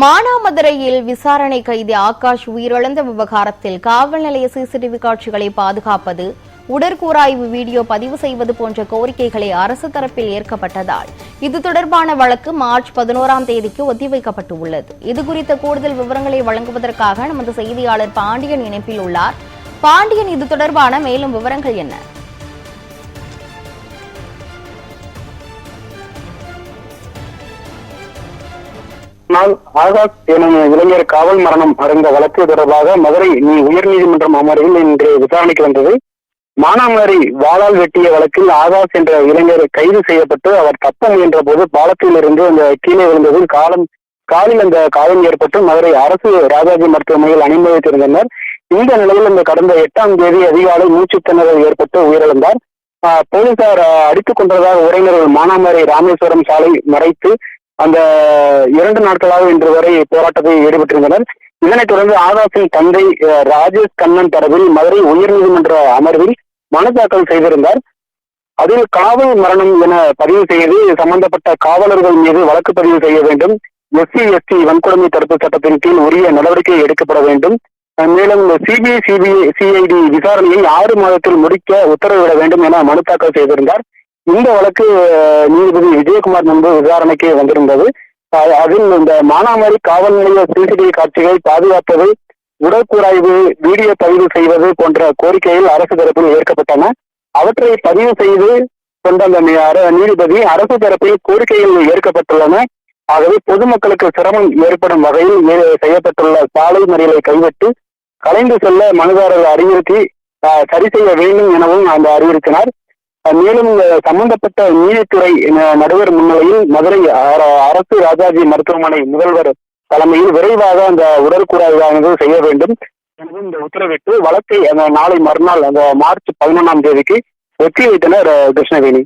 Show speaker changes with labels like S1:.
S1: மானாமதுரையில் விசாரணை கைதி ஆகாஷ் உயிரிழந்த விவகாரத்தில் காவல் நிலைய சிசிடிவி காட்சிகளை பாதுகாப்பது, உடற்கூறாய்வு வீடியோ பதிவு செய்வது போன்ற கோரிக்கைகளை அரசு தரப்பில் ஏற்கப்பட்டதால் இது தொடர்பான வழக்கு மார்ச் 11ஆம் தேதிக்கு ஒத்திவைக்கப்பட்டுள்ளது. இதுகுறித்த கூடுதல் விவரங்களை வழங்குவதற்காக நமது செய்தியாளர் பாண்டியன் இணைப்பில் உள்ளார். பாண்டியன், இது தொடர்பான மேலும் விவரங்கள் என்ன?
S2: ஆகாஷ் எனும் இளைஞர் காவல் மரணம் அடைந்த வழக்கு தொடர்பாக மதுரை உயர்நீதிமன்றம் அமர்வில் இன்று விசாரணைக்கு வந்தது. மானாமதுரை வாளால் வெட்டிய வழக்கில் ஆகாஷ் என்ற இளைஞர் கைது செய்யப்பட்டு அவர் தப்ப முயன்ற போது பாலத்தில் இருந்து அந்த கீழே விழுந்ததில் காலில் அந்த காயம் ஏற்பட்டு மதுரை அரசு ராஜாஜி மருத்துவமனையில் அனுமதித்திருந்தனர். இந்த நிலையில் இந்த கடந்த 8ஆம் தேதி அதிகாலை மூச்சுத்திணறல் ஏற்பட்டு உயிரிழந்தார். போலீசார் அடித்துக் கொண்டதாக உறவினர்கள் மானாமதுரை ராமேஸ்வரம் சாலை மறைத்து அந்த 2 நாட்களாக இன்று வரை போராட்டத்தில் ஈடுபட்டிருந்தனர். இதனைத் தொடர்ந்து ஆகாஷின் தந்தை ராஜேஷ் கண்ணன் தரப்பில் மதுரை உயர்நீதிமன்ற அமர்வில் மனு தாக்கல் செய்திருந்தார். அதில் காவல் மரணம் என பதிவு செய்து சம்பந்தப்பட்ட காவலர்கள் மீது வழக்கு பதிவு செய்ய வேண்டும், SC/ST வன்கொடுமை தடுப்பு சட்டத்தின் கீழ் உரிய நடவடிக்கை எடுக்கப்பட வேண்டும், மேலும் CBI/CID விசாரணையை 6 மாதத்தில் முடிக்க உத்தரவிட வேண்டும் என மனு தாக்கல் செய்திருந்தார். இந்த வழக்கு நீதிபதி விஜயகுமார் முன்பு விசாரணைக்கு வந்திருந்தது. அதில் இந்த மானாமதுரை காவல் நிலைய சிசிடிவி காட்சிகளை பாதுகாப்பது, உடற்கூறாய்வு வீடியோ பதிவு செய்வது போன்ற கோரிக்கைகள் அரசு தரப்பில் ஏற்கப்பட்டன. அவற்றை பதிவு செய்து கொண்ட அந்த நீதிபதி அரசு தரப்பில் கோரிக்கைகள் ஏற்கப்பட்டுள்ளன. ஆகவே பொதுமக்களுக்கு சிரமம் ஏற்படும் வகையில் செய்யப்பட்டுள்ள சாலை மறியலை கைவிட்டு கலைந்து செல்ல மனுதாரர்கள் அறிவுறுத்தி சரி செய்ய வேண்டும் எனவும் அந்த அறிவுறுத்தினார். மேலும் சம்பந்தப்பட்ட நீதித்துறை நடுவர் முன்னிலையில் மதுரை அரசு ராஜாஜி மருத்துவமனை முதல்வர் தலைமையில் விரைவாக அந்த உடற்கூறாய்வானது செய்ய வேண்டும் எனவும் இந்த உத்தரவிட்டு வழக்கை நாளை மறுநாள் அந்த மார்ச் 11ஆம் தேதிக்கு ஒத்தி வைத்தனர். கிருஷ்ணவேணி.